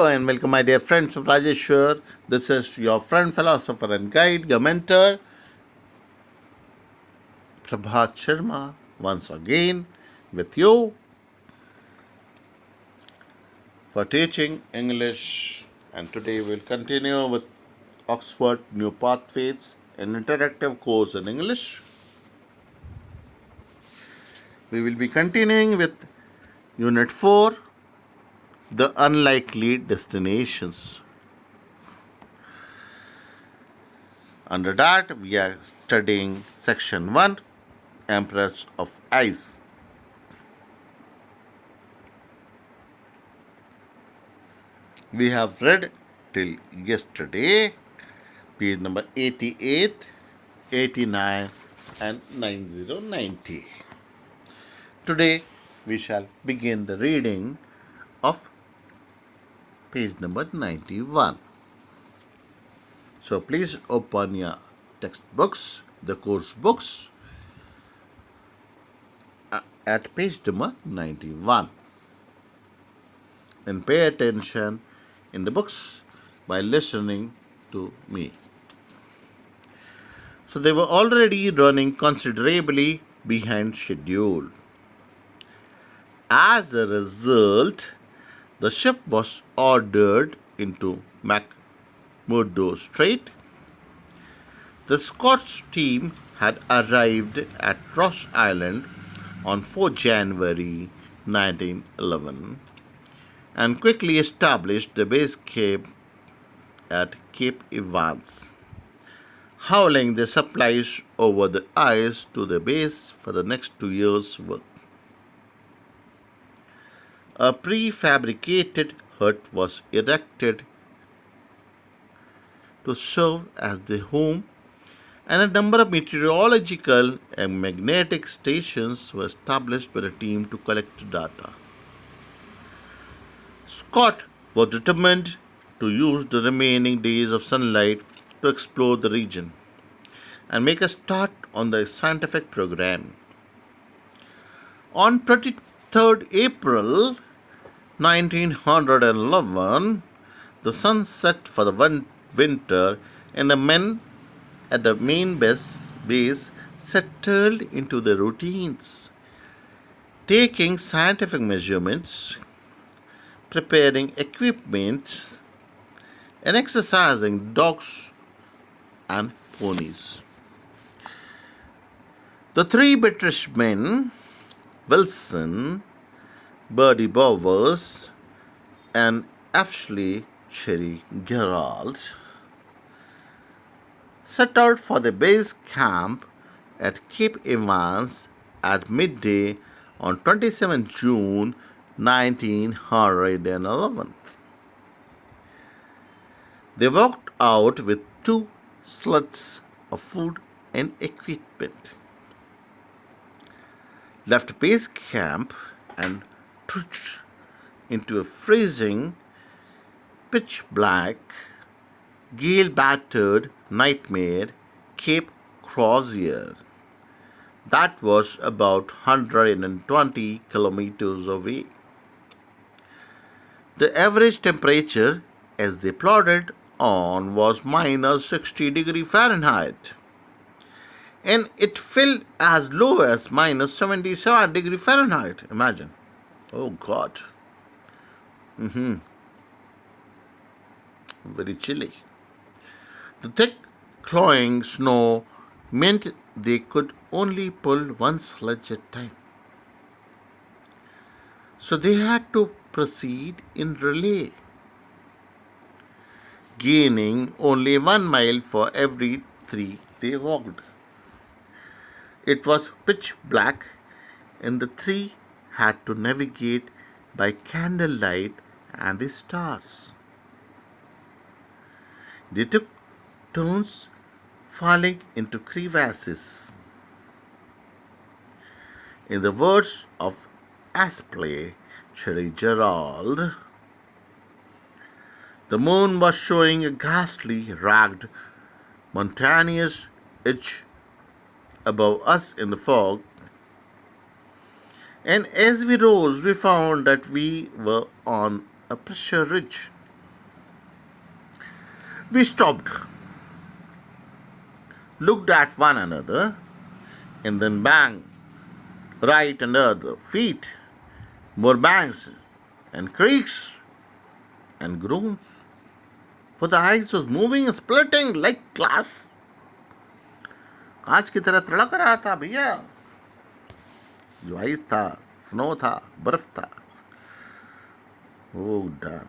Hello and welcome, my dear friends of Rajeshwar. This is your friend, philosopher, and guide, your mentor, Prabhat Sharma, once again with you for teaching English. And today we'll continue with Oxford New Pathways, an interactive course in English. We will be continuing with Unit 4, The Unlikely Destinations. Under that, we are studying Section 1, Empress of Ice. We have read till yesterday page number 88, 89, and 9090. Today we shall begin the reading of page number 91. So please open your textbooks, the course books, at page number 91 and pay attention in the books by listening to me. So they were already running considerably behind schedule. As a result, the ship was ordered into McMurdo Strait. The Scots team had arrived at Ross Island on 4 January 1911 and quickly established the base camp at Cape Evans, hauling their supplies over the ice to the base for the next 2 years' work. A prefabricated hut was erected to serve as the home, and a number of meteorological and magnetic stations were established by the team to collect data. Scott was determined to use the remaining days of sunlight to explore the region and make a start on the scientific program. On 23rd April 1911, the sun set for the winter, and the men at the main base settled into their routines, taking scientific measurements, preparing equipment, and exercising dogs and ponies. The three British men, Wilson, Bertie Bowers, and Ashley Cherry Gerald, set out for the base camp at Cape Evans at midday on 27 June 1911. They walked out with 2 sleds of food and equipment, left base camp, and trudged into a freezing, pitch black, gale battered nightmare Cape Crozier that was about 120 kilometers away. The average temperature as they plodded on was minus 60 degrees Fahrenheit, and it fell as low as minus 77 degrees Fahrenheit. Imagine. Oh God. Very chilly. The thick, clawing snow meant they could only pull one sledge at a time. So they had to proceed in relay, gaining only 1 mile for every 3 they walked. It was pitch black, and the 3 had to navigate by candlelight and the stars. They took turns falling into crevasses. In the words of Ashley Cherry Gerald, the moon was showing a ghastly, ragged, mountainous edge above us in the fog, and as we rose, we found that we were on a pressure ridge. We stopped, looked at one another, and then bang, right under the feet. More bangs and creaks and groans. For the ice was moving and splitting like glass. कांच की तरह तड़क रहा था भैया. जो ice था, snow था, बर्फ था. Oh damn.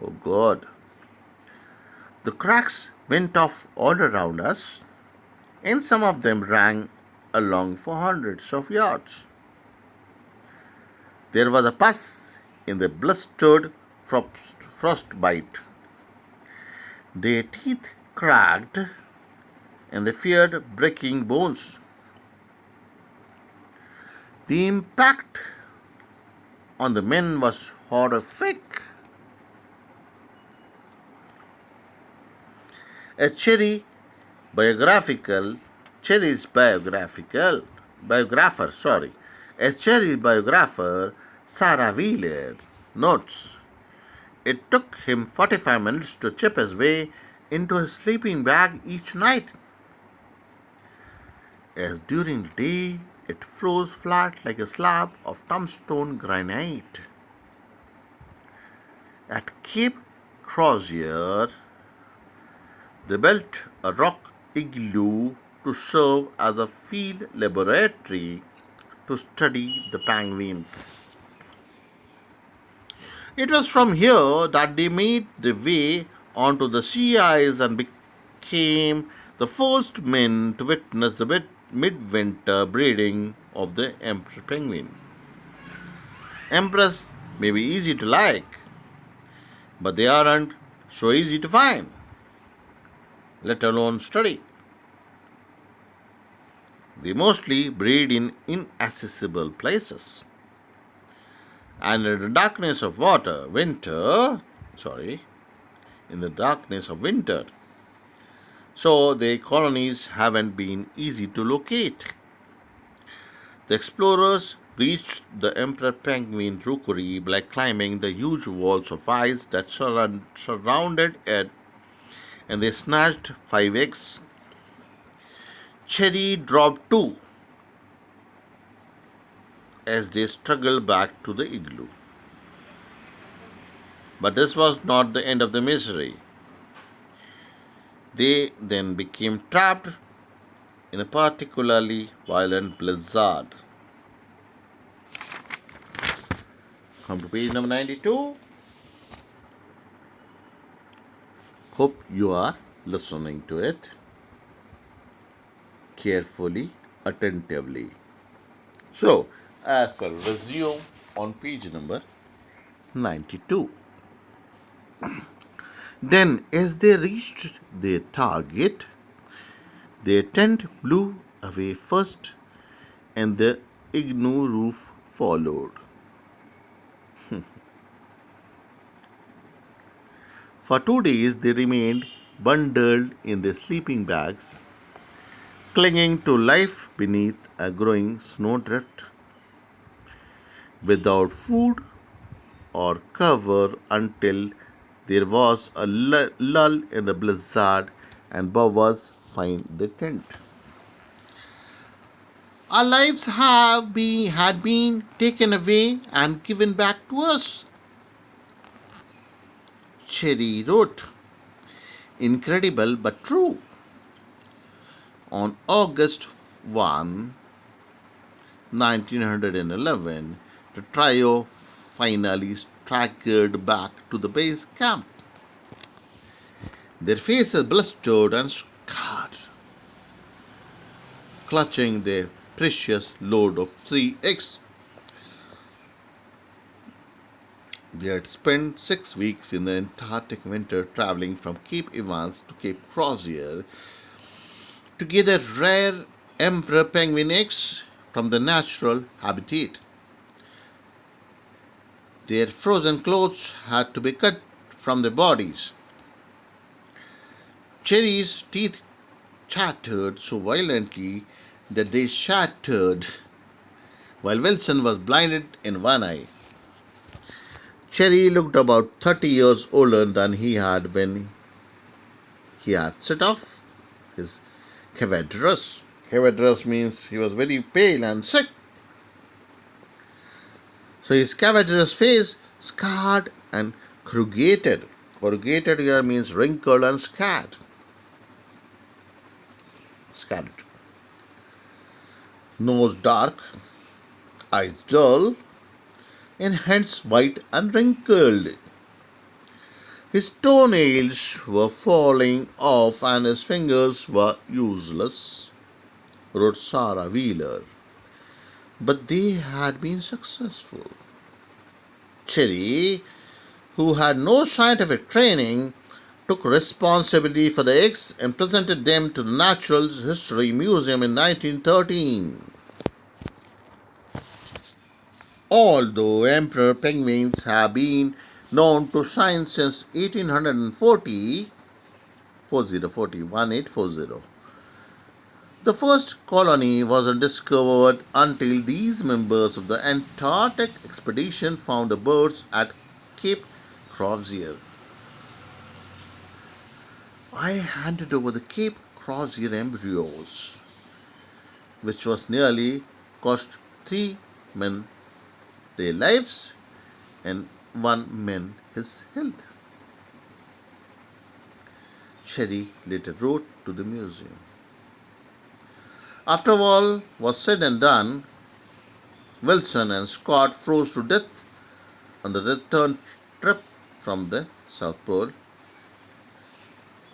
Oh God. The cracks went off all around us, and some of them rang along for hundreds of yards. There was a pus in the blistered frostbite. Their teeth cracked, and they feared breaking bones. The impact on the men was horrific. A Cherry's biographer, Sarah Wheeler, notes, it took him 45 minutes to chip his way into his sleeping bag each night, as during the day it froze flat like a slab of tombstone granite. At Cape Crozier, they built a rock igloo to serve as a field laboratory to study the penguins. It was from here that they made their way onto the sea ice and became the first men to witness the midwinter breeding of the emperor penguin. Emperors may be easy to like, but they aren't so easy to find, let alone study. They mostly breed in inaccessible places. And in the darkness of winter, so their colonies haven't been easy to locate. The explorers reached the emperor penguin rookery by climbing the huge walls of ice that surrounded it, and they snatched 5 eggs. Cherry dropped 2 as they struggled back to the igloo. But this was not the end of the misery. They then became trapped in a particularly violent blizzard. Come to page number 92. Hope you are listening to it carefully, attentively. So, as for resume on page number 92. Then, as they reached their target, their tent blew away first, and the igloo roof followed. For 2 days, they remained bundled in their sleeping bags, clinging to life beneath a growing snowdrift, without food or cover until there was a lull in the blizzard and Bowers find the tent. Our lives had been taken away and given back to us, Cherry wrote. Incredible but true. On August 1, 1911, the trio finally staggered back to the base camp. Their faces blistered and scarred, clutching their precious load of 3 eggs. They had spent 6 weeks in the Antarctic winter traveling from Cape Evans to Cape Crozier to gather rare emperor penguin eggs from the natural habitat. Their frozen clothes had to be cut from their bodies. Cherry's teeth chattered so violently that they shattered, while Wilson was blinded in one eye. Cherry looked about 30 years older than he had when He had set off his cadaverous. Cadaverous means he was very pale and sick. So his cadaverous face scarred and corrugated. Corrugated here means wrinkled and scarred. Scarred. Nose dark, eyes dull, and hands white and wrinkled. His toenails were falling off and his fingers were useless, wrote Sarah Wheeler. But they had been successful. Cherry, who had no scientific training, took responsibility for the eggs and presented them to the Natural History Museum in 1913. Although emperor penguins have been known to science since 1840, 1840, the first colony wasn't discovered until these members of the Antarctic expedition found the birds at Cape Crozier. I handed over the Cape Crozier embryos, which was nearly cost 3 men their lives and 1 man his health. Cherry later wrote to the museum. After all was said and done, Wilson and Scott froze to death on the return trip from the South Pole.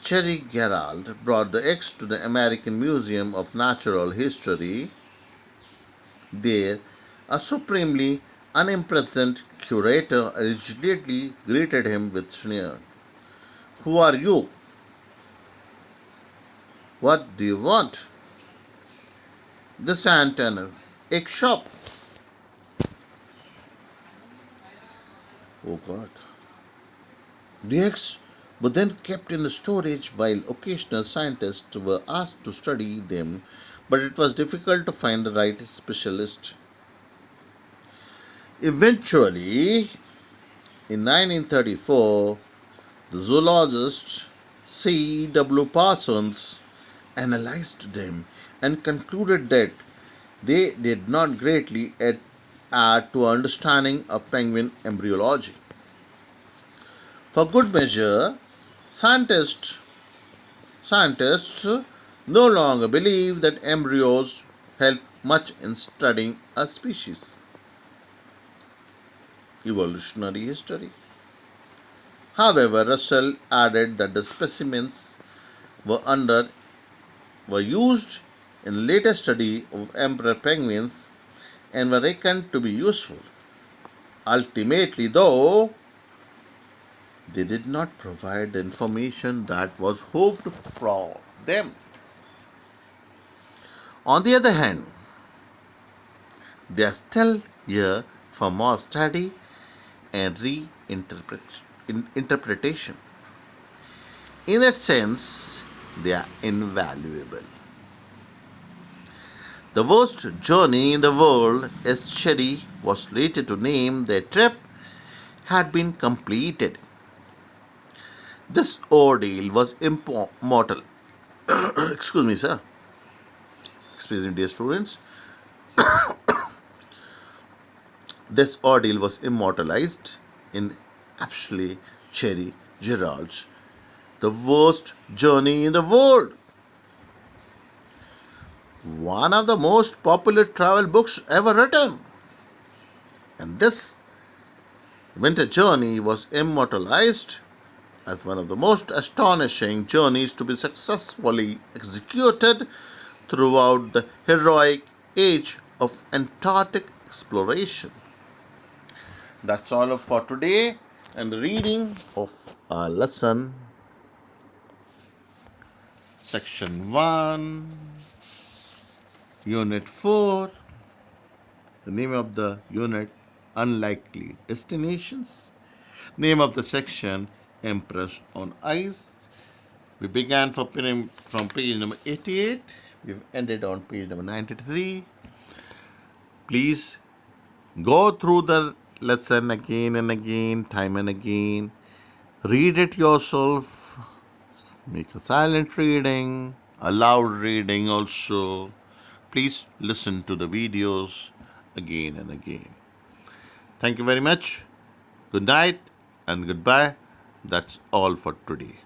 Cherry Gerald brought the eggs to the American Museum of Natural History. There, a supremely unimpressed curator allegedly greeted him with sneer. "Who are you? What do you want?" "This antenna. Egg shop." Oh God. The eggs were then kept in storage while occasional scientists were asked to study them, but it was difficult to find the right specialist. Eventually, in 1934, the zoologist C. W. Parsons analyzed them and concluded that they did not greatly add to understanding of penguin embryology. For good measure, scientists scientists no longer believe that embryos help much in studying a species' evolutionary history. However, Russell added that the specimens were under were used in later study of emperor penguins and were reckoned to be useful. Ultimately, though, they did not provide the information that was hoped for them. On the other hand, they are still here for more study and reinterpretation. In that sense, they are invaluable. The worst journey in the world, as Cherry was later to name their trip, had been completed. This ordeal was immortal. Excuse me, sir. Excuse me, dear students. This ordeal was immortalized in Apsley Cherry Gerald's The Worst Journey in the World, one of the most popular travel books ever written. And this winter journey was immortalized as one of the most astonishing journeys to be successfully executed throughout the heroic age of Antarctic exploration. That's all for today and the reading of our lesson, section 1, unit 4. The name of the unit, Unlikely Destinations. Name of the section, Empress on Ice. We began from page number 88. We've ended on page number 93. Please go through the lesson again and again, time and again. Read it yourself. Make a silent reading, a loud reading also. Please listen to the videos again and again. Thank you very much. Good night and goodbye. That's all for today.